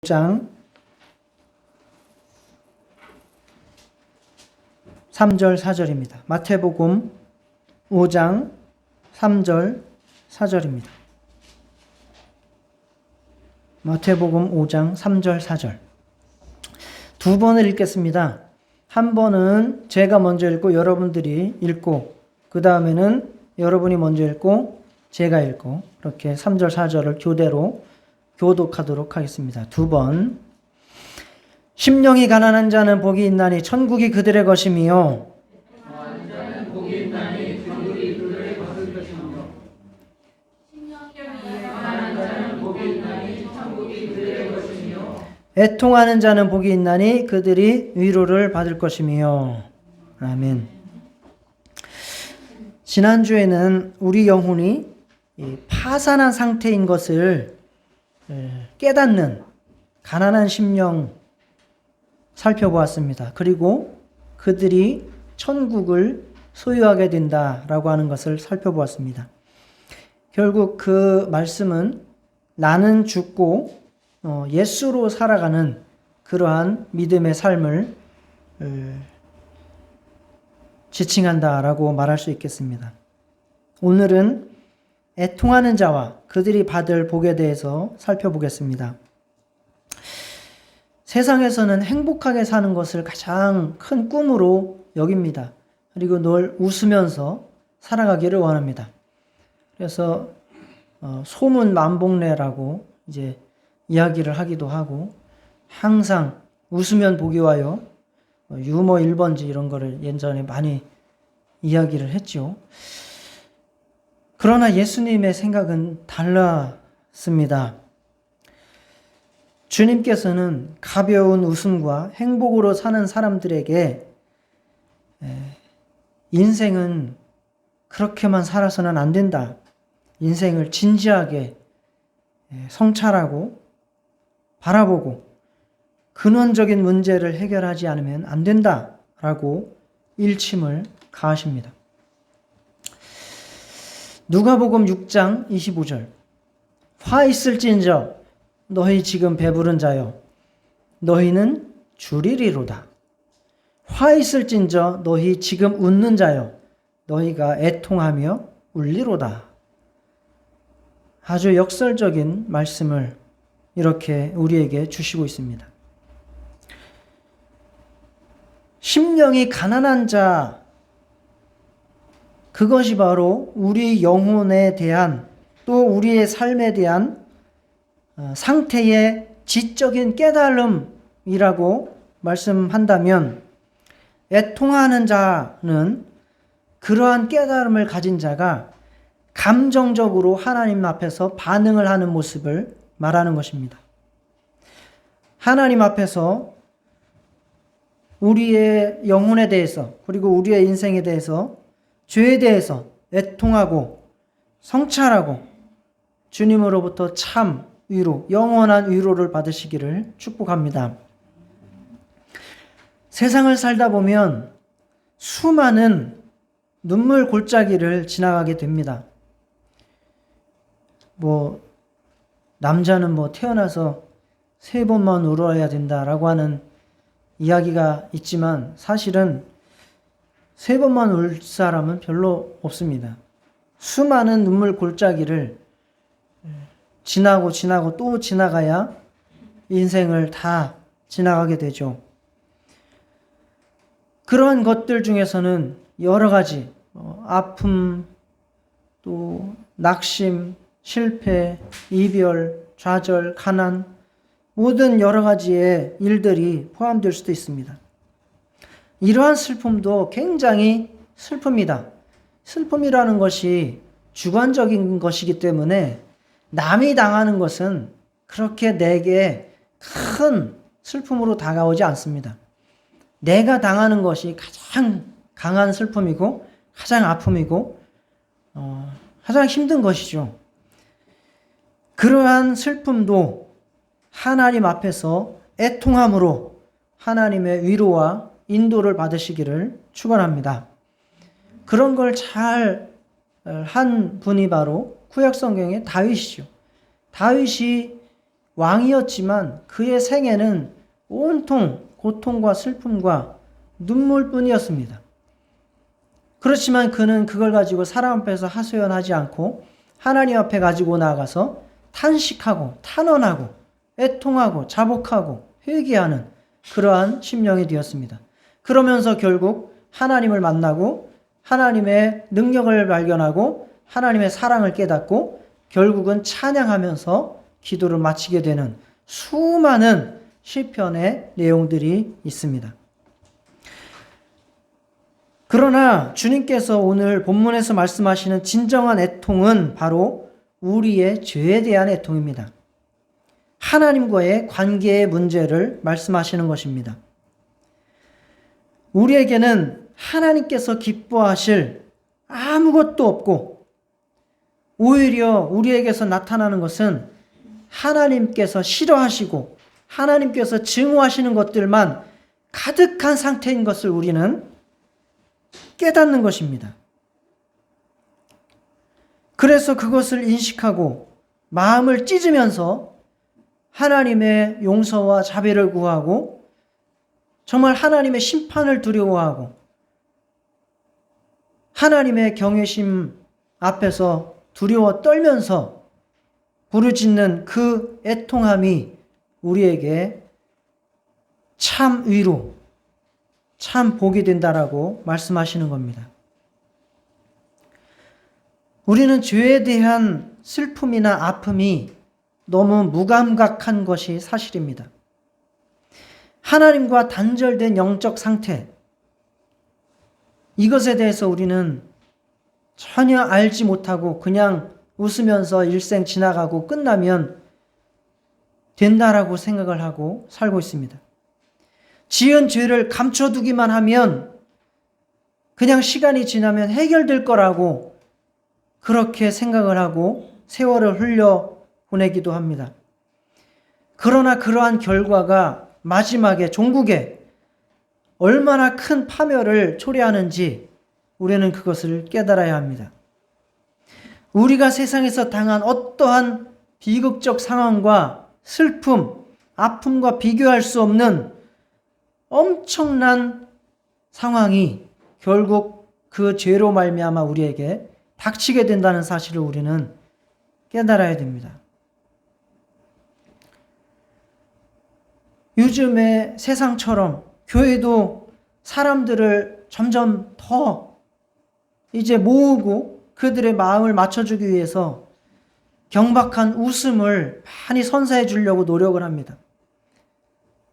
5장 3절 4절입니다. 마태복음 5장 3절 4절입니다. 마태복음 5장 3절 4절 두 번을 읽겠습니다. 한 번은 제가 먼저 읽고 여러분들이 읽고, 그 다음에는 여러분이 먼저 읽고 제가 읽고, 이렇게 3절 4절을 교대로 교독하도록 하겠습니다. 두 번. 심령이 가난한 자는 복이 있나니 천국이 그들의 것이며, 애통하는 자는 복이 있나니 그들이 위로를 받을 것이며. 아멘. 지난주에는 우리 영혼이 파산한 상태인 것을 깨닫는 가난한 심령 살펴보았습니다. 그리고 그들이 천국을 소유하게 된다라고 하는 것을 살펴보았습니다. 결국 그 말씀은 나는 죽고 예수로 살아가는 그러한 믿음의 삶을 지칭한다라고 말할 수 있겠습니다. 오늘은 애통하는 자와 그들이 받을 복에 대해서 살펴보겠습니다. 세상에서는 행복하게 사는 것을 가장 큰 꿈으로 여깁니다. 그리고 늘 웃으면서 살아가기를 원합니다. 그래서 소문 만복래라고 이제 이야기를 하기도 하고, 항상 웃으면 복이 와요, 유머 1번지 이런 거를 예전에 많이 이야기를 했죠. 그러나 예수님의 생각은 달랐습니다. 주님께서는 가벼운 웃음과 행복으로 사는 사람들에게 인생은 그렇게만 살아서는 안 된다, 인생을 진지하게 성찰하고 바라보고 근원적인 문제를 해결하지 않으면 안 된다라고 일침을 가하십니다. 누가복음 6장 25절 화 있을진저 너희 지금 배부른 자여 너희는 줄이리로다. 화 있을진저 너희 지금 웃는 자여 너희가 애통하며 울리로다. 아주 역설적인 말씀을 이렇게 우리에게 주시고 있습니다. 심령이 가난한 자, 그것이 바로 우리 영혼에 대한, 또 우리의 삶에 대한 상태의 지적인 깨달음이라고 말씀한다면, 애통하는 자는 그러한 깨달음을 가진 자가 감정적으로 하나님 앞에서 반응을 하는 모습을 말하는 것입니다. 하나님 앞에서 우리의 영혼에 대해서, 그리고 우리의 인생에 대해서, 죄에 대해서 애통하고 성찰하고 주님으로부터 참 위로, 영원한 위로를 받으시기를 축복합니다. 세상을 살다 보면 수많은 눈물 골짜기를 지나가게 됩니다. 남자는 태어나서 3번만 울어야 된다라고 하는 이야기가 있지만, 사실은 3번만 울 사람은 별로 없습니다. 수많은 눈물 골짜기를 지나고 또 지나가야 인생을 다 지나가게 되죠. 그러한 것들 중에서는 여러 가지 아픔, 또 낙심, 실패, 이별, 좌절, 가난, 모든 여러 가지의 일들이 포함될 수도 있습니다. 이러한 슬픔도 굉장히 슬픕니다. 슬픔이라는 것이 주관적인 것이기 때문에 남이 당하는 것은 그렇게 내게 큰 슬픔으로 다가오지 않습니다. 내가 당하는 것이 가장 강한 슬픔이고 가장 아픔이고 가장 힘든 것이죠. 그러한 슬픔도 하나님 앞에서 애통함으로 하나님의 위로와 인도를 받으시기를 축원합니다. 그런 걸 잘 한 분이 바로 구약 성경의 다윗이죠. 다윗이 왕이었지만 그의 생애는 온통 고통과 슬픔과 눈물뿐이었습니다. 그렇지만 그는 그걸 가지고 사람 앞에서 하소연하지 않고 하나님 앞에 가지고 나아가서 탄식하고 탄원하고 애통하고 자복하고 회개하는 그러한 심령이 되었습니다. 그러면서 결국 하나님을 만나고 하나님의 능력을 발견하고 하나님의 사랑을 깨닫고 결국은 찬양하면서 기도를 마치게 되는 수많은 시편의 내용들이 있습니다. 그러나 주님께서 오늘 본문에서 말씀하시는 진정한 애통은 바로 우리의 죄에 대한 애통입니다. 하나님과의 관계의 문제를 말씀하시는 것입니다. 우리에게는 하나님께서 기뻐하실 아무것도 없고 오히려 우리에게서 나타나는 것은 하나님께서 싫어하시고 하나님께서 증오하시는 것들만 가득한 상태인 것을 우리는 깨닫는 것입니다. 그래서 그것을 인식하고 마음을 찢으면서 하나님의 용서와 자비를 구하고 정말 하나님의 심판을 두려워하고 하나님의 경외심 앞에서 두려워 떨면서 부르짖는 그 애통함이 우리에게 참 위로, 참 복이 된다라고 말씀하시는 겁니다. 우리는 죄에 대한 슬픔이나 아픔이 너무 무감각한 것이 사실입니다. 하나님과 단절된 영적 상태, 이것에 대해서 우리는 전혀 알지 못하고 그냥 웃으면서 일생 지나가고 끝나면 된다라고 생각을 하고 살고 있습니다. 지은 죄를 감춰두기만 하면 그냥 시간이 지나면 해결될 거라고 그렇게 생각을 하고 세월을 흘려보내기도 합니다. 그러나 그러한 결과가 마지막에 종국에 얼마나 큰 파멸을 초래하는지 우리는 그것을 깨달아야 합니다. 우리가 세상에서 당한 어떠한 비극적 상황과 슬픔, 아픔과 비교할 수 없는 엄청난 상황이 결국 그 죄로 말미암아 우리에게 닥치게 된다는 사실을 우리는 깨달아야 됩니다. 요즘의 세상처럼 교회도 사람들을 점점 더 이제 모으고 그들의 마음을 맞춰주기 위해서 경박한 웃음을 많이 선사해 주려고 노력을 합니다.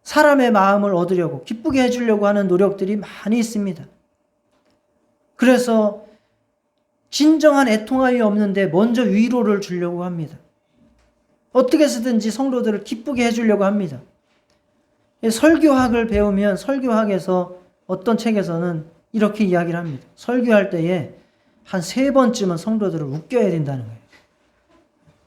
사람의 마음을 얻으려고 기쁘게 해주려고 하는 노력들이 많이 있습니다. 그래서 진정한 애통함이 없는데 먼저 위로를 주려고 합니다. 어떻게 해서든지 성도들을 기쁘게 해주려고 합니다. 설교학을 배우면 설교학에서 어떤 책에서는 이렇게 이야기를 합니다. 설교할 때에 한 3번쯤은 성도들을 웃겨야 된다는 거예요.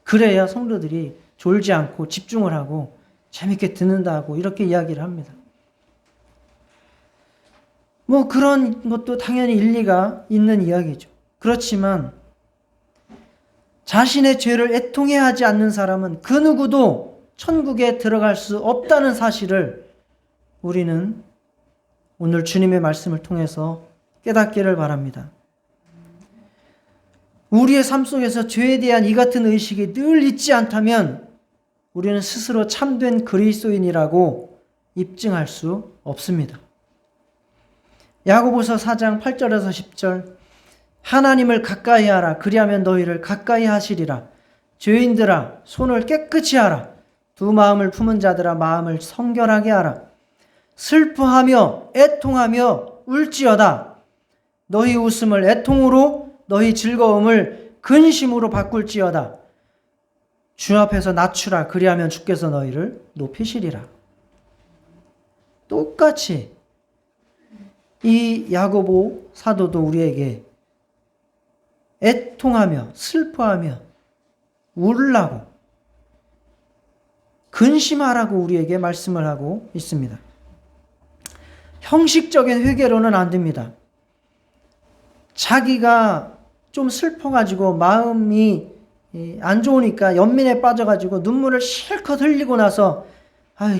그래야 성도들이 졸지 않고 집중을 하고 재밌게 듣는다고 이렇게 이야기를 합니다. 뭐 그런 것도 당연히 일리가 있는 이야기죠. 그렇지만 자신의 죄를 애통해야 하지 않는 사람은 그 누구도 천국에 들어갈 수 없다는 사실을 우리는 오늘 주님의 말씀을 통해서 깨닫기를 바랍니다. 우리의 삶 속에서 죄에 대한 이 같은 의식이 늘 있지 않다면 우리는 스스로 참된 그리스도인이라고 입증할 수 없습니다. 야고보서 4장 8절에서 10절 하나님을 가까이 하라. 그리하면 너희를 가까이 하시리라. 죄인들아 손을 깨끗이 하라. 두 마음을 품은 자들아 마음을 성결하게 하라. 슬퍼하며 애통하며 울지어다. 너희 웃음을 애통으로 너희 즐거움을 근심으로 바꿀지어다. 주 앞에서 낮추라. 그리하면 주께서 너희를 높이시리라. 똑같이 이 야고보 사도도 우리에게 애통하며 슬퍼하며 울라고 근심하라고 우리에게 말씀을 하고 있습니다. 형식적인 회개로는 안 됩니다. 자기가 좀 슬퍼가지고 마음이 안 좋으니까 연민에 빠져가지고 눈물을 실컷 흘리고 나서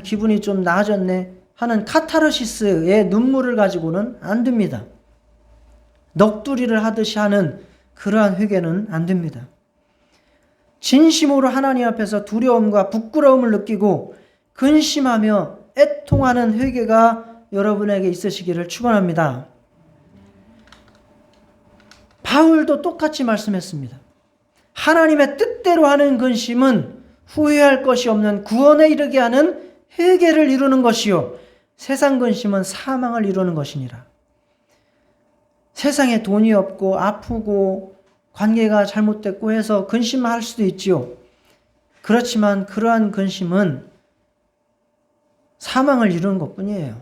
기분이 좀 나아졌네 하는 카타르시스의 눈물을 가지고는 안 됩니다. 넋두리를 하듯이 하는 그러한 회개는 안 됩니다. 진심으로 하나님 앞에서 두려움과 부끄러움을 느끼고 근심하며 애통하는 회개가 여러분에게 있으시기를 축원합니다. 바울도 똑같이 말씀했습니다. 하나님의 뜻대로 하는 근심은 후회할 것이 없는 구원에 이르게 하는 회개를 이루는 것이요 세상 근심은 사망을 이루는 것이니라. 세상에 돈이 없고 아프고 관계가 잘못됐고 해서 근심할 수도 있지요. 그렇지만 그러한 근심은 사망을 이루는 것뿐이에요.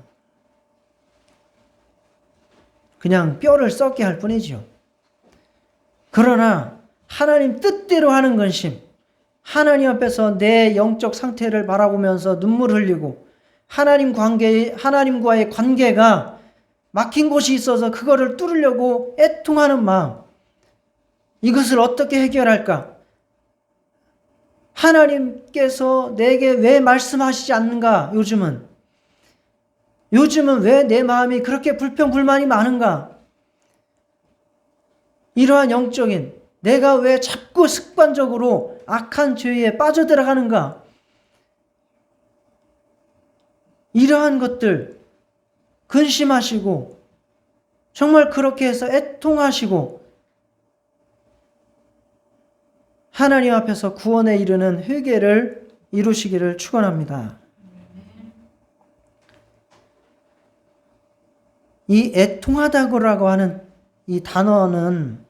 그냥 뼈를 썩게 할 뿐이지요. 그러나 하나님 뜻대로 하는 근심, 하나님 앞에서 내 영적 상태를 바라보면서 눈물 흘리고 하나님과의 관계가 막힌 곳이 있어서 그거를 뚫으려고 애통하는 마음, 이것을 어떻게 해결할까? 하나님께서 내게 왜 말씀하시지 않는가? 요즘은 왜 내 마음이 그렇게 불평불만이 많은가? 이러한 영적인 내가 왜 자꾸 습관적으로 악한 죄에 빠져들어가는가? 이러한 것들 근심하시고 정말 그렇게 해서 애통하시고 하나님 앞에서 구원에 이르는 회개를 이루시기를 축원합니다. 이 애통하다고라고 하는 이 단어는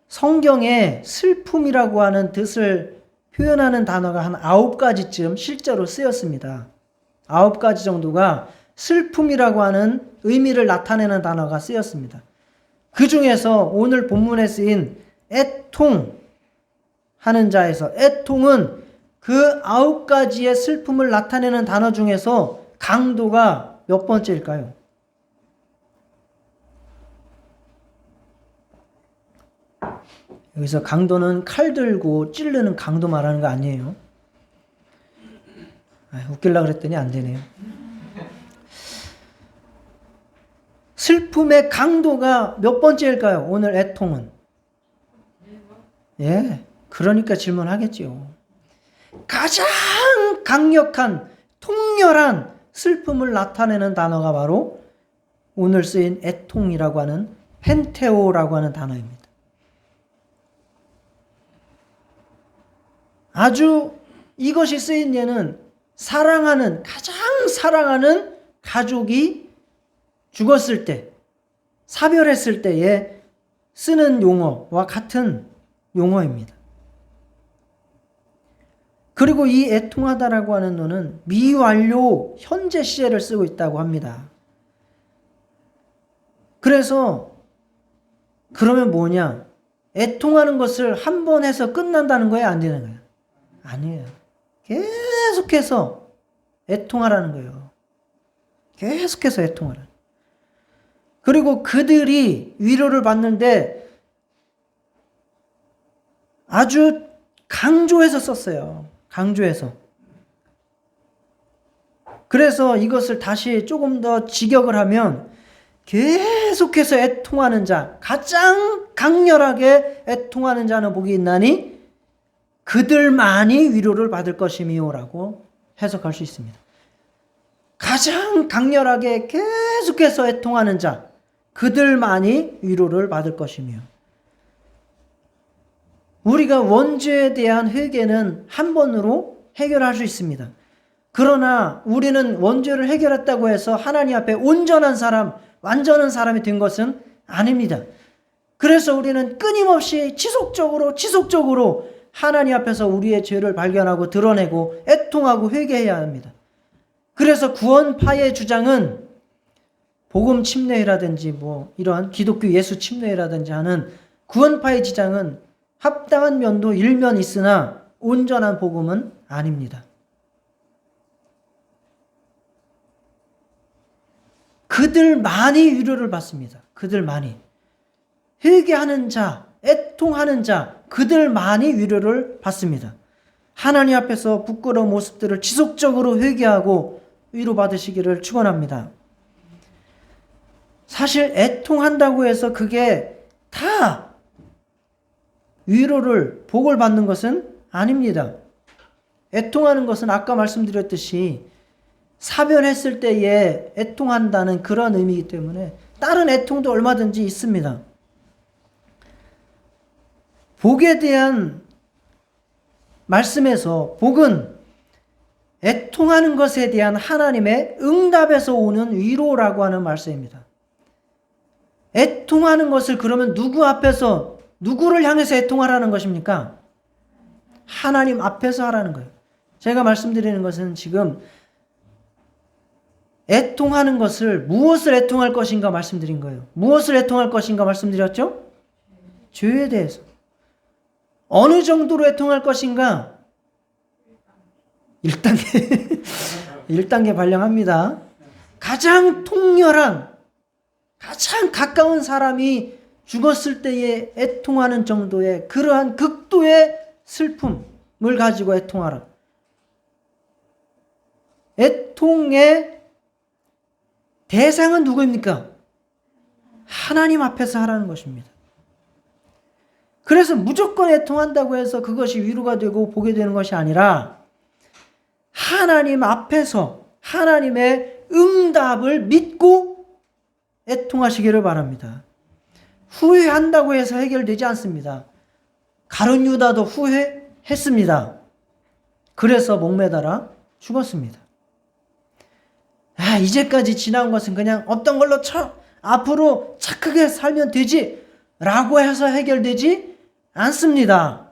성경에 슬픔이라고 하는 뜻을 표현하는 단어가 한 9가지쯤 실제로 쓰였습니다. 9가지 정도가 슬픔이라고 하는 의미를 나타내는 단어가 쓰였습니다. 그 중에서 오늘 본문에 쓰인 애통 하는 자에서 애통은 그 9가지의 슬픔을 나타내는 단어 중에서 강도가 몇 번째일까요? 여기서 강도는 칼 들고 찌르는 강도 말하는 거 아니에요. 웃기려고 그랬더니 안 되네요. 슬픔의 강도가 몇 번째일까요? 오늘 애통은. 예, 그러니까 질문하겠지요. 가장 강력한 통렬한 슬픔을 나타내는 단어가 바로 오늘 쓰인 애통이라고 하는 펜테오라고 하는 단어입니다. 아주 이것이 쓰인 예는 가장 사랑하는 가족이 죽었을 때, 사별했을 때에 쓰는 용어와 같은 용어입니다. 그리고 이 애통하다라고 하는 놈은 미완료 현재 시제를 쓰고 있다고 합니다. 그래서 그러면 뭐냐? 애통하는 것을 한 번 해서 끝난다는 거예요? 안 되는 거예요? 아니에요. 계속해서 애통하라는 거예요. 계속해서 애통하라는. 그리고 그들이 위로를 받는데 아주 강조해서 썼어요. 강조해서. 그래서 이것을 다시 조금 더 직역을 하면 계속해서 애통하는 자, 가장 강렬하게 애통하는 자는 복이 있나니 그들만이 위로를 받을 것이미요 라고 해석할 수 있습니다. 가장 강렬하게 계속해서 애통하는 자, 그들만이 위로를 받을 것이며 우리가 원죄에 대한 회개는 한 번으로 해결할 수 있습니다. 그러나 우리는 원죄를 해결했다고 해서 하나님 앞에 온전한 사람, 완전한 사람이 된 것은 아닙니다. 그래서 우리는 끊임없이 지속적으로 하나님 앞에서 우리의 죄를 발견하고 드러내고 애통하고 회개해야 합니다. 그래서 구원파의 주장은 복음 침례회라든지 이러한 기독교 예수 침례회라든지 하는 구원파의 주장은 합당한 면도 일면 있으나 온전한 복음은 아닙니다. 그들만이 위로를 받습니다. 그들만이. 회개하는 자, 애통하는 자, 그들만이 위로를 받습니다. 하나님 앞에서 부끄러운 모습들을 지속적으로 회개하고 위로받으시기를 축원합니다. 사실 애통한다고 해서 그게 다 위로를 복을 받는 것은 아닙니다. 애통하는 것은 아까 말씀드렸듯이 사변했을 때에 애통한다는 그런 의미이기 때문에 다른 애통도 얼마든지 있습니다. 복에 대한 말씀에서 복은 애통하는 것에 대한 하나님의 응답에서 오는 위로라고 하는 말씀입니다. 애통하는 것을 그러면 누구 앞에서 누구를 향해서 애통하라는 것입니까? 하나님 앞에서 하라는 거예요. 제가 말씀드리는 것은 지금 애통하는 것을 무엇을 애통할 것인가 말씀드린 거예요. 무엇을 애통할 것인가 말씀드렸죠? 죄에 대해서. 어느 정도로 애통할 것인가? 1단계 1단계 발령합니다. 가장 통렬한 가장 가까운 사람이 죽었을 때에 애통하는 정도의 그러한 극도의 슬픔을 가지고 애통하라. 애통의 대상은 누구입니까? 하나님 앞에서 하라는 것입니다. 그래서 무조건 애통한다고 해서 그것이 위로가 되고 복이 되는 것이 아니라 하나님 앞에서 하나님의 응답을 믿고 애통하시기를 바랍니다. 후회한다고 해서 해결되지 않습니다. 가룟 유다도 후회했습니다. 그래서 목매달아 죽었습니다. 이제까지 지나온 것은 그냥 없던 걸로 앞으로 착하게 살면 되지 라고 해서 해결되지 않습니다.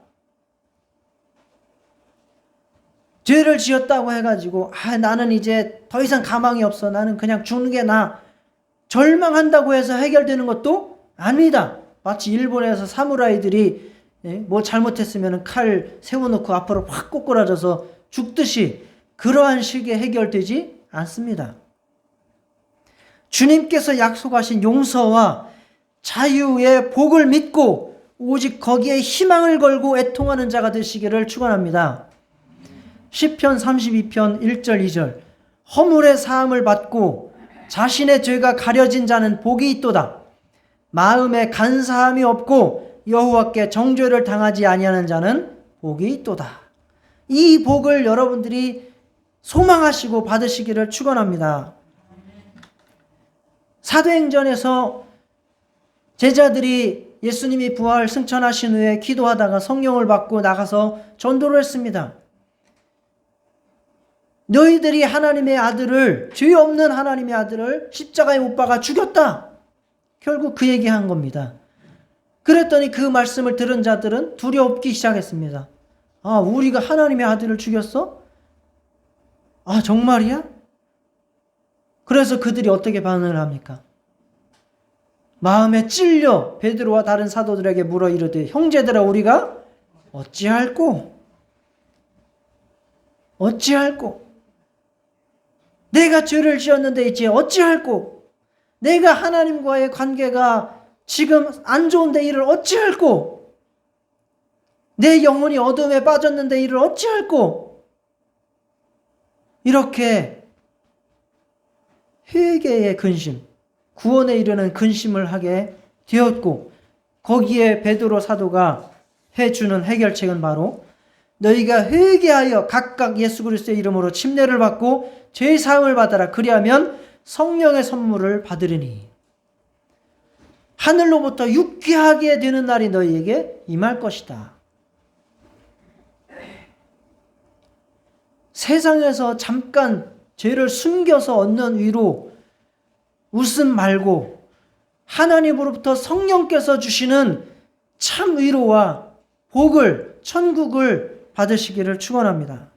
죄를 지었다고 해가지고 나는 이제 더 이상 가망이 없어. 나는 그냥 죽는 게 나아. 절망한다고 해서 해결되는 것도 아닙니다. 마치 일본에서 사무라이들이 뭐 잘못했으면 칼 세워놓고 앞으로 확 꼬꾸라져서 죽듯이 그러한 식의 해결되지 않습니다. 주님께서 약속하신 용서와 자유의 복을 믿고 오직 거기에 희망을 걸고 애통하는 자가 되시기를 축원합니다. 시편 32편 1절 2절 허물의 사함을 받고 자신의 죄가 가려진 자는 복이 있도다. 마음에 간사함이 없고 여호와께 정죄를 당하지 아니하는 자는 복이 있도다. 이 복을 여러분들이 소망하시고 받으시기를 축원합니다. 사도행전에서 제자들이 예수님이 부활 승천하신 후에 기도하다가 성령을 받고 나가서 전도를 했습니다. 너희들이 하나님의 아들을, 죄 없는 하나님의 아들을 십자가에 못 박아 죽였다. 결국 그 얘기한 겁니다. 그랬더니 그 말씀을 들은 자들은 두려워하기 시작했습니다. 우리가 하나님의 아들을 죽였어? 정말이야? 그래서 그들이 어떻게 반응을 합니까? 마음에 찔려 베드로와 다른 사도들에게 물어 이르되 형제들아 우리가 어찌할꼬? 내가 죄를 지었는데 이제 어찌할꼬? 내가 하나님과의 관계가 지금 안 좋은데 이를 어찌할꼬? 내 영혼이 어둠에 빠졌는데 이를 어찌할꼬? 이렇게 회개의 근심, 구원에 이르는 근심을 하게 되었고 거기에 베드로 사도가 해주는 해결책은 바로 너희가 회개하여 각각 예수 그리스도의 이름으로 침례를 받고 죄 사함을 받아라. 그리하면 성령의 선물을 받으리니 하늘로부터 유쾌하게 되는 날이 너희에게 임할 것이다. 세상에서 잠깐 죄를 숨겨서 얻는 위로, 웃음 말고 하나님으로부터 성령께서 주시는 참 위로와 복을, 천국을 받으시기를 축원합니다.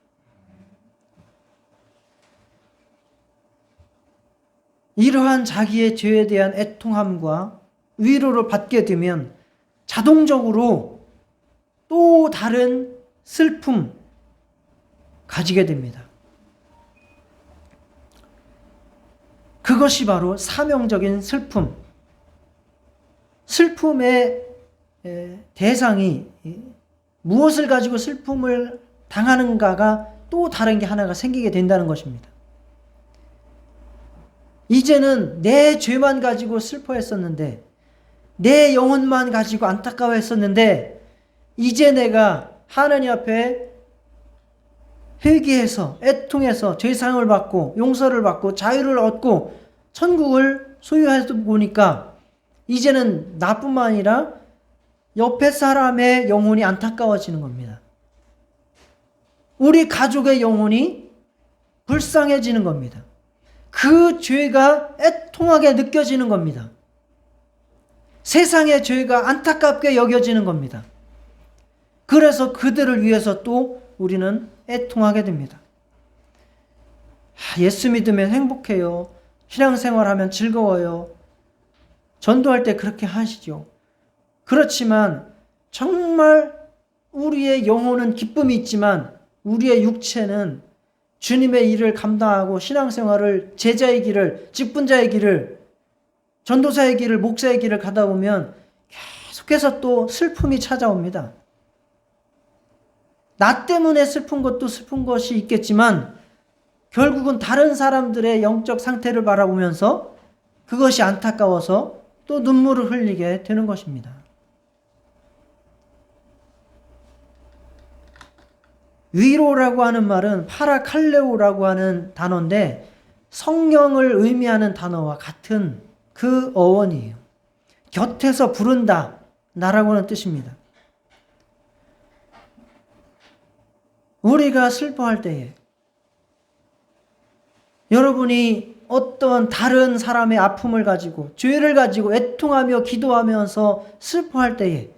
이러한 자기의 죄에 대한 애통함과 위로를 받게 되면 자동적으로 또 다른 슬픔 가지게 됩니다. 그것이 바로 사명적인 슬픔. 슬픔의 대상이 무엇을 가지고 슬픔을 당하는가가 또 다른 게 하나가 생기게 된다는 것입니다. 이제는 내 죄만 가지고 슬퍼했었는데, 내 영혼만 가지고 안타까워했었는데, 이제 내가 하나님 앞에 회개해서 애통해서 죄사함을 받고 용서를 받고 자유를 얻고 천국을 소유해서 보니까 이제는 나뿐만 아니라 옆에 사람의 영혼이 안타까워지는 겁니다. 우리 가족의 영혼이 불쌍해지는 겁니다. 그 죄가 애통하게 느껴지는 겁니다. 세상의 죄가 안타깝게 여겨지는 겁니다. 그래서 그들을 위해서 또 우리는 애통하게 됩니다. 예수 믿으면 행복해요. 신앙생활하면 즐거워요. 전도할 때 그렇게 하시죠. 그렇지만 정말 우리의 영혼은 기쁨이 있지만 우리의 육체는 주님의 일을 감당하고 신앙생활을 제자의 길을, 직분자의 길을, 전도사의 길을, 목사의 길을 가다 보면 계속해서 또 슬픔이 찾아옵니다. 나 때문에 슬픈 것도 슬픈 것이 있겠지만 결국은 다른 사람들의 영적 상태를 바라보면서 그것이 안타까워서 또 눈물을 흘리게 되는 것입니다. 위로라고 하는 말은 파라칼레오라고 하는 단어인데 성령을 의미하는 단어와 같은 그 어원이에요. 곁에서 부른다, 나라고 하는 뜻입니다. 우리가 슬퍼할 때에 여러분이 어떤 다른 사람의 아픔을 가지고 죄를 가지고 애통하며 기도하면서 슬퍼할 때에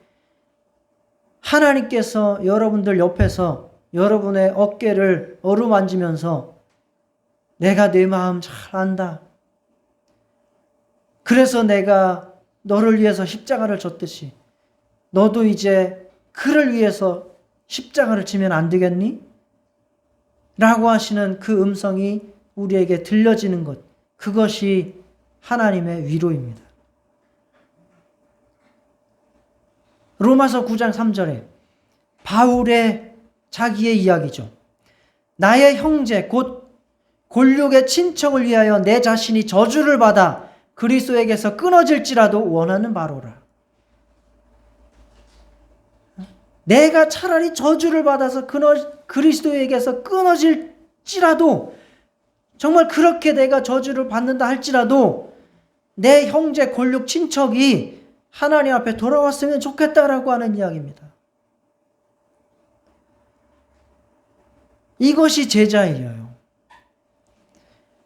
하나님께서 여러분들 옆에서 여러분의 어깨를 어루만지면서 내가 내 마음 잘 안다. 그래서 내가 너를 위해서 십자가를 졌듯이 너도 이제 그를 위해서 십자가를 지면 안 되겠니? 라고 하시는 그 음성이 우리에게 들려지는 것, 그것이 하나님의 위로입니다. 로마서 9장 3절에 바울의 자기의 이야기죠. 나의 형제 곧 골육의 친척을 위하여 내 자신이 저주를 받아 그리스도에게서 끊어질지라도 원하는 바로라. 내가 차라리 저주를 받아서 그리스도에게서 끊어질지라도, 정말 그렇게 내가 저주를 받는다 할지라도 내 형제 골육 친척이 하나님 앞에 돌아왔으면 좋겠다라고 하는 이야기입니다. 이것이 제자예요.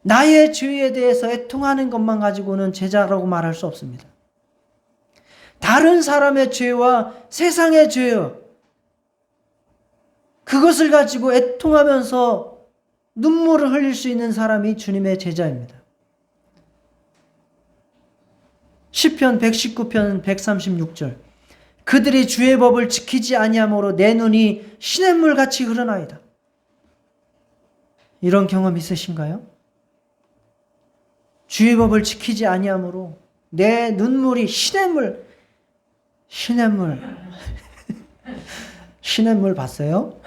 나의 죄에 대해서 애통하는 것만 가지고는 제자라고 말할 수 없습니다. 다른 사람의 죄와 세상의 죄요, 그것을 가지고 애통하면서 눈물을 흘릴 수 있는 사람이 주님의 제자입니다. 시편 119편 136절 그들이 주의 법을 지키지 아니함으로 내 눈이 시냇물같이 흐르나이다. 이런 경험 있으신가요? 주의 법을 지키지 아니함으로 내 눈물이 시냇물 시냇물 봤어요?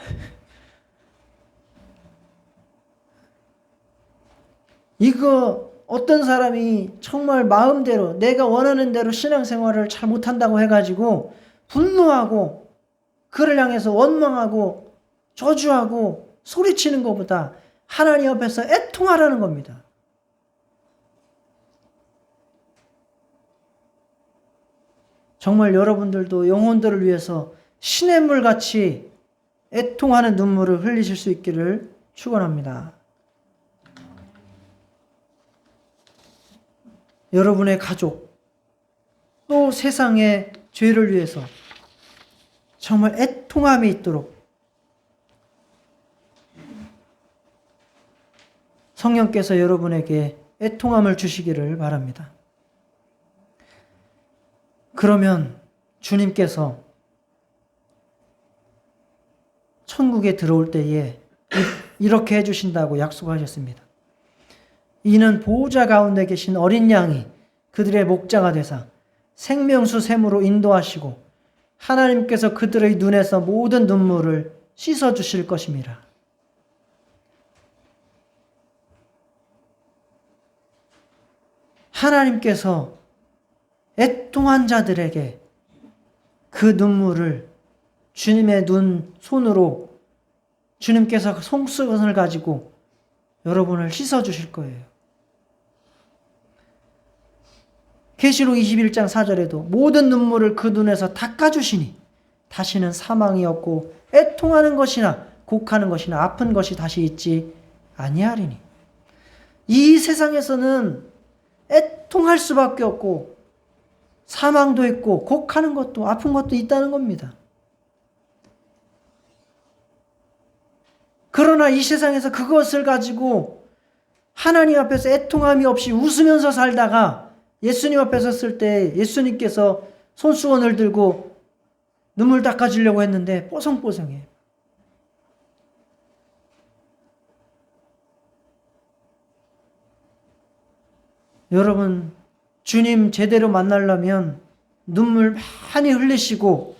이거 어떤 사람이 정말 마음대로 내가 원하는 대로 신앙생활을 잘 못한다고 해가지고 분노하고 그를 향해서 원망하고 저주하고 소리치는 것보다 하나님 앞에서 애통하라는 겁니다. 정말 여러분들도 영혼들을 위해서 시냇물같이 애통하는 눈물을 흘리실 수 있기를 축원합니다. 여러분의 가족, 또 세상의 죄를 위해서 정말 애통함이 있도록 성령께서 여러분에게 애통함을 주시기를 바랍니다. 그러면 주님께서 천국에 들어올 때에 이렇게 해주신다고 약속하셨습니다. 이는 보호자 가운데 계신 어린 양이 그들의 목자가 되사 생명수 샘으로 인도하시고 하나님께서 그들의 눈에서 모든 눈물을 씻어주실 것입니다. 하나님께서 애통한 자들에게 그 눈물을 주님의 손으로 주님께서 손수건을 가지고 여러분을 씻어주실 거예요. 계시록 21장 4절에도 모든 눈물을 그 눈에서 닦아주시니 다시는 사망이 없고 애통하는 것이나 곡하는 것이나 아픈 것이 다시 있지 아니하리니. 이 세상에서는 애통할 수밖에 없고 사망도 있고 곡하는 것도 아픈 것도 있다는 겁니다. 그러나 이 세상에서 그것을 가지고 하나님 앞에서 애통함이 없이 웃으면서 살다가 예수님 앞에 섰을 때 예수님께서 손수건을 들고 눈물 닦아주려고 했는데 뽀송뽀송해요. 여러분, 주님 제대로 만나려면 눈물 많이 흘리시고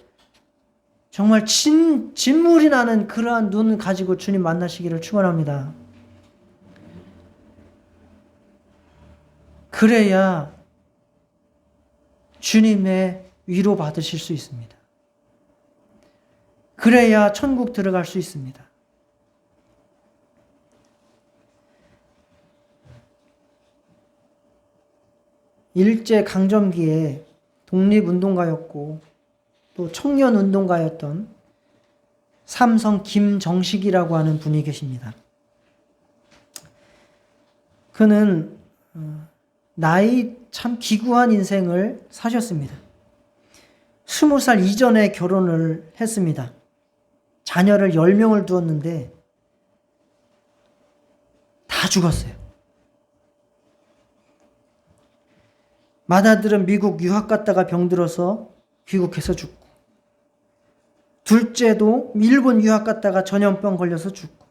정말 진물이 나는 그러한 눈을 가지고 주님 만나시기를 축원합니다. 그래야 주님의 위로 받으실 수 있습니다. 그래야 천국 들어갈 수 있습니다. 일제강점기에 독립운동가였고 또 청년운동가였던 삼성 김정식이라고 하는 분이 계십니다. 그는 나이 참 기구한 인생을 사셨습니다. 20살 이전에 결혼을 했습니다. 자녀를 10명을 두었는데 다 죽었어요. 맏아들은 미국 유학 갔다가 병들어서 귀국해서 죽고, 둘째도 일본 유학 갔다가 전염병 걸려서 죽고,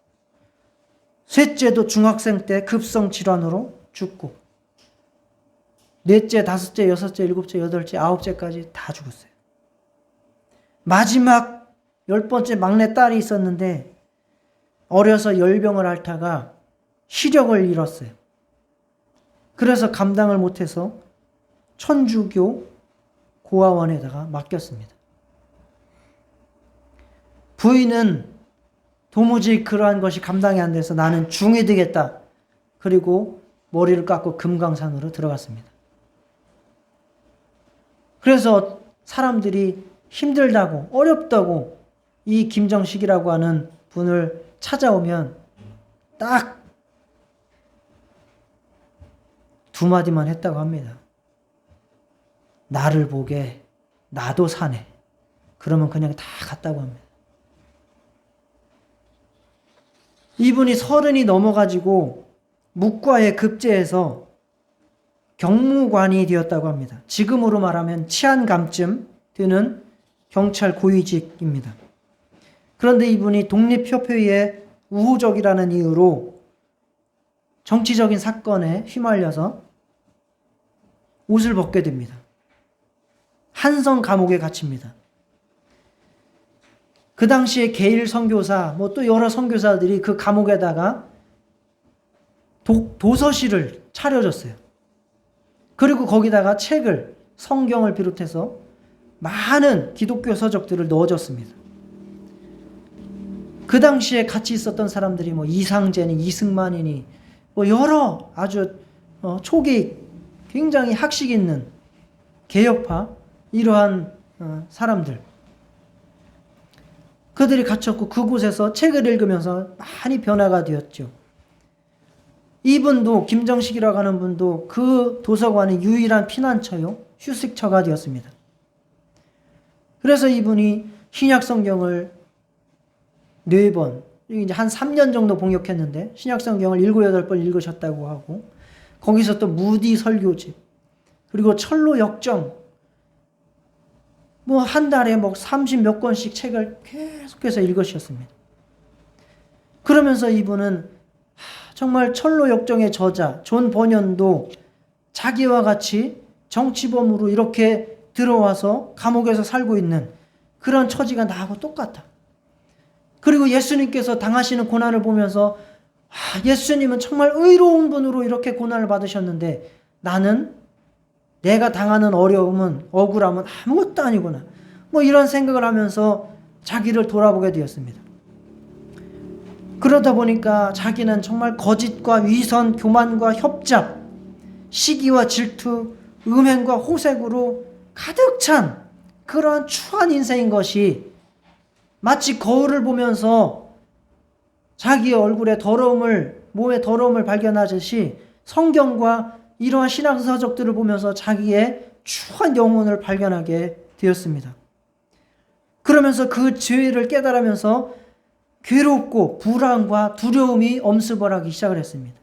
셋째도 중학생 때 급성 질환으로 죽고, 넷째, 다섯째, 여섯째, 일곱째, 여덟째, 아홉째까지 다 죽었어요. 마지막 10번째 막내 딸이 있었는데 어려서 열병을 앓다가 시력을 잃었어요. 그래서 감당을 못해서 천주교 고아원에다가 맡겼습니다. 부인은 도무지 그러한 것이 감당이 안 돼서 나는 중이 되겠다. 그리고 머리를 깎고 금강산으로 들어갔습니다. 그래서 사람들이 힘들다고 어렵다고 이 김정식이라고 하는 분을 찾아오면 딱 두 마디만 했다고 합니다. 나를 보게, 나도 사네. 그러면 그냥 다 갔다고 합니다. 이분이 30이 넘어가지고 묵과에 급제해서 경무관이 되었다고 합니다. 지금으로 말하면 치안감쯤 되는 경찰 고위직입니다. 그런데 이분이 독립협회에 우호적이라는 이유로 정치적인 사건에 휘말려서 옷을 벗게 됩니다. 한성 감옥에 갇힙니다. 그 당시에 게일 선교사, 또 여러 선교사들이 그 감옥에다가 도서실을 차려줬어요. 그리고 거기다가 책을, 성경을 비롯해서 많은 기독교 서적들을 넣어줬습니다. 그 당시에 같이 있었던 사람들이 이상재니, 이승만이니, 여러 아주 초기 굉장히 학식 있는 개혁파, 이러한 사람들. 그들이 갇혔고 그곳에서 책을 읽으면서 많이 변화가 되었죠. 이분도, 김정식이라고 하는 분도 그 도서관의 유일한 피난처요, 휴식처가 되었습니다. 그래서 이분이 신약 성경을 4번, 이제 한 3년 정도 봉역했는데 신약 성경을 7, 8번 읽으셨다고 하고, 거기서 또 무디 설교집, 그리고 철로 역정, 한 달에 30몇 권씩 책을 계속해서 읽으셨습니다. 그러면서 이분은 정말 철로 역정의 저자 존 버년도 자기와 같이 정치범으로 이렇게 들어와서 감옥에서 살고 있는 그런 처지가 나하고 똑같아. 그리고 예수님께서 당하시는 고난을 보면서 예수님은 정말 의로운 분으로 이렇게 고난을 받으셨는데 나는 내가 당하는 어려움은 억울함은 아무것도 아니구나. 뭐 이런 생각을 하면서 자기를 돌아보게 되었습니다. 그러다 보니까 자기는 정말 거짓과 위선, 교만과 협잡, 시기와 질투, 음행과 호색으로 가득 찬 그러한 추한 인생인 것이 마치 거울을 보면서 자기의 얼굴에 더러움을, 몸에 더러움을 발견하듯이 성경과 이러한 신앙서적들을 보면서 자기의 추한 영혼을 발견하게 되었습니다. 그러면서 그 죄를 깨달으면서 괴롭고 불안과 두려움이 엄습을 하기 시작을 했습니다.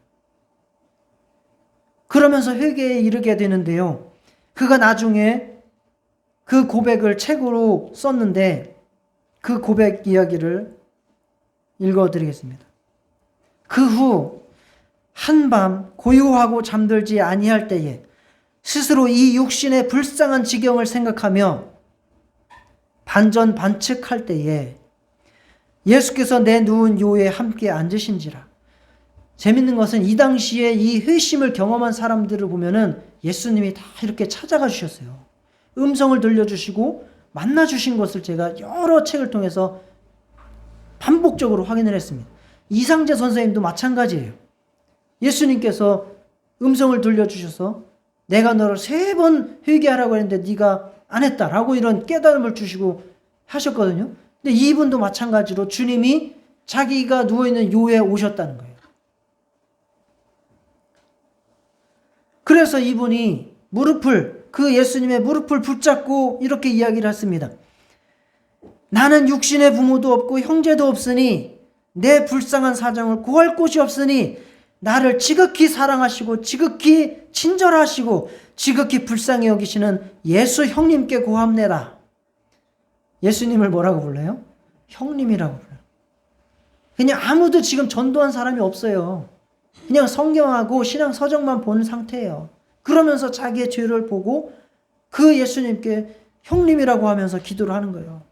그러면서 회개에 이르게 되는데요. 그가 나중에 그 고백을 책으로 썼는데 그 고백 이야기를 읽어드리겠습니다. 그 후 한밤 고요하고 잠들지 아니할 때에 스스로 이 육신의 불쌍한 지경을 생각하며 반전반측할 때에 예수께서 내 누운 요에 함께 앉으신지라. 재밌는 것은 이 당시에 이 회심을 경험한 사람들을 보면은 예수님이 다 이렇게 찾아가 주셨어요. 음성을 들려주시고 만나주신 것을 제가 여러 책을 통해서 반복적으로 확인을 했습니다. 이상재 선생님도 마찬가지예요. 예수님께서 음성을 들려주셔서 내가 너를 3번 회개하라고 했는데 네가 안 했다라고 이런 깨달음을 주시고 하셨거든요. 근데 이분도 마찬가지로 주님이 자기가 누워있는 요에 오셨다는 거예요. 그래서 이분이 그 예수님의 무릎을 붙잡고 이렇게 이야기를 했습니다. 나는 육신의 부모도 없고 형제도 없으니 내 불쌍한 사정을 고할 곳이 없으니 나를 지극히 사랑하시고 지극히 친절하시고 지극히 불쌍히 여기시는 예수 형님께 고합니다. 예수님을 뭐라고 불러요? 형님이라고 불러요. 그냥 아무도 지금 전도한 사람이 없어요. 그냥 성경하고 신앙 서적만 보는 상태예요. 그러면서 자기의 죄를 보고 그 예수님께 형님이라고 하면서 기도를 하는 거예요.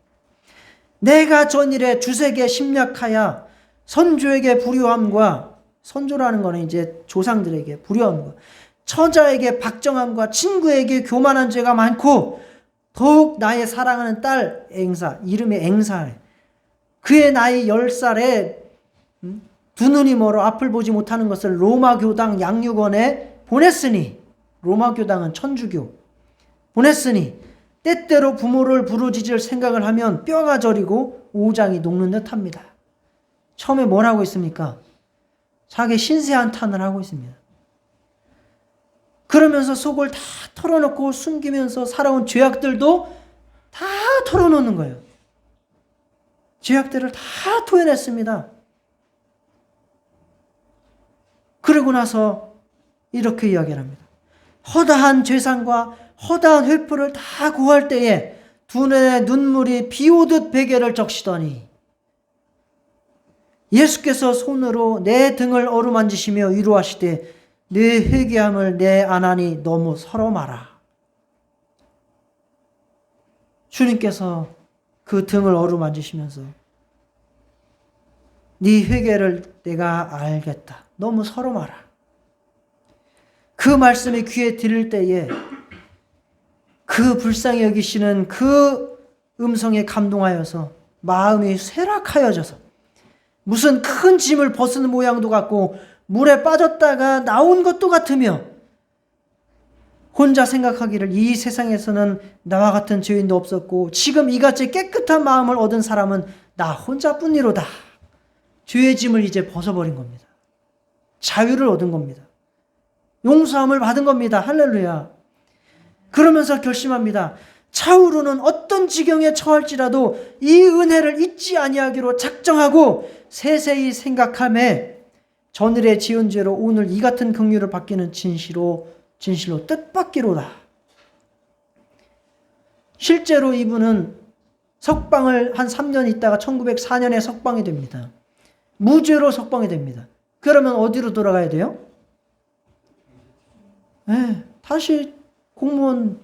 내가 전일에 주색에 심략하여 선조에게 불효함과, 선조라는 거는 이제 조상들에게 불효함과, 처자에게 박정함과 친구에게 교만한 죄가 많고 더욱 나의 사랑하는 딸 앵사, 이름이 앵사, 그의 나이 10살에 두 눈이 멀어 앞을 보지 못하는 것을 로마 교당 양육원에 보냈으니, 로마 교당은 천주교, 보냈으니 때때로 부모를 부르짖을 생각을 하면 뼈가 저리고 오장이 녹는 듯 합니다. 처음에 뭘 하고 있습니까? 자기 신세한탄을 하고 있습니다. 그러면서 속을 다 털어놓고 숨기면서 살아온 죄악들도 다 털어놓는 거예요. 죄악들을 다 토해냈습니다. 그러고 나서 이렇게 이야기를 합니다. 허다한 죄상과 허다한 회포를 다 고할 때에 두 눈에 눈물이 비오듯 베개를 적시더니 예수께서 손으로 내 등을 어루만지시며 위로하시되 내 회개함을 내 안하니 너무 서러 마라. 주님께서 그 등을 어루만지시면서 네 회개를 내가 알겠다. 너무 서러 마라. 그 말씀이 귀에 들릴 때에 그 불쌍히 여기시는 그 음성에 감동하여서 마음이 쇠락하여져서 무슨 큰 짐을 벗은 모양도 같고 물에 빠졌다가 나온 것도 같으며 혼자 생각하기를 이 세상에서는 나와 같은 죄인도 없었고 지금 이같이 깨끗한 마음을 얻은 사람은 나 혼자뿐이로다. 죄의 짐을 이제 벗어버린 겁니다. 자유를 얻은 겁니다. 용서함을 받은 겁니다. 할렐루야. 그러면서 결심합니다. 차후로는 어떤 지경에 처할지라도 이 은혜를 잊지 아니하기로 작정하고 세세히 생각하며 전일에 지은 죄로 오늘 이 같은 긍휼을 받기는 진실로 뜻밖이로다. 실제로 이분은 석방을 한 3년 있다가 1904년에 석방이 됩니다. 무죄로 석방이 됩니다. 그러면 어디로 돌아가야 돼요? 네, 다시 공무원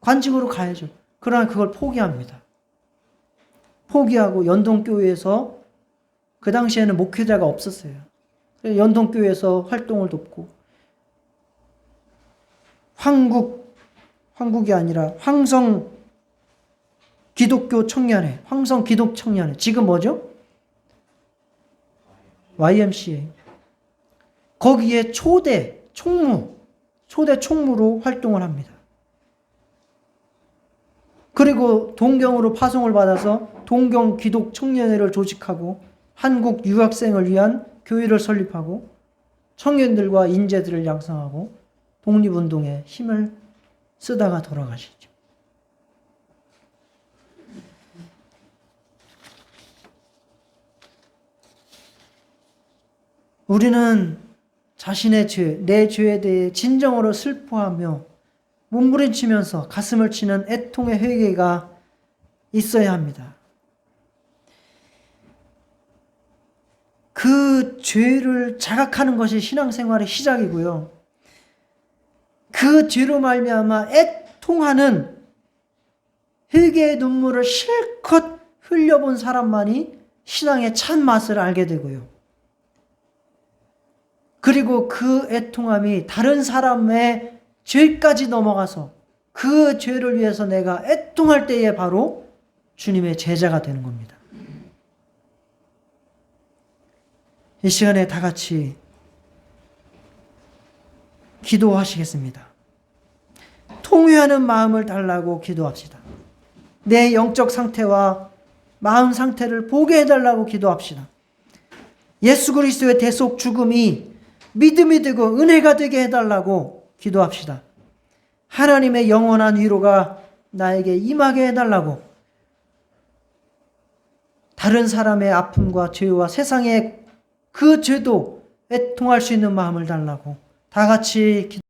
관직으로 가야죠. 그러나 그걸 포기합니다. 포기하고 연동교회에서 그 당시에는 목회자가 없었어요. 연동교회에서 활동을 돕고 황국이 아니라 황성 기독교 청년회, 황성 기독 청년회, 지금 뭐죠? YMCA. 거기에 초대 총무로 활동을 합니다. 그리고 동경으로 파송을 받아서 동경 기독 청년회를 조직하고 한국 유학생을 위한 교회를 설립하고 청년들과 인재들을 양성하고 독립운동에 힘을 쓰다가 돌아가시죠. 우리는 자신의 죄, 내 죄에 대해 진정으로 슬퍼하며 몸부림치면서 가슴을 치는 애통의 회개가 있어야 합니다. 그 죄를 자각하는 것이 신앙생활의 시작이고요. 그 죄로 말미암아 애통하는 회개의 눈물을 실컷 흘려본 사람만이 신앙의 참맛을 알게 되고요. 그리고 그 애통함이 다른 사람의 죄까지 넘어가서 그 죄를 위해서 내가 애통할 때에 바로 주님의 제자가 되는 겁니다. 이 시간에 다 같이 기도하시겠습니다. 통회하는 마음을 달라고 기도합시다. 내 영적 상태와 마음 상태를 보게 해달라고 기도합시다. 예수 그리스도의 대속 죽음이 믿음이 되고 은혜가 되게 해달라고 기도합시다. 하나님의 영원한 위로가 나에게 임하게 해달라고, 다른 사람의 아픔과 죄와 세상의 그 죄도 애통할 수 있는 마음을 달라고 다 같이 기도합시다.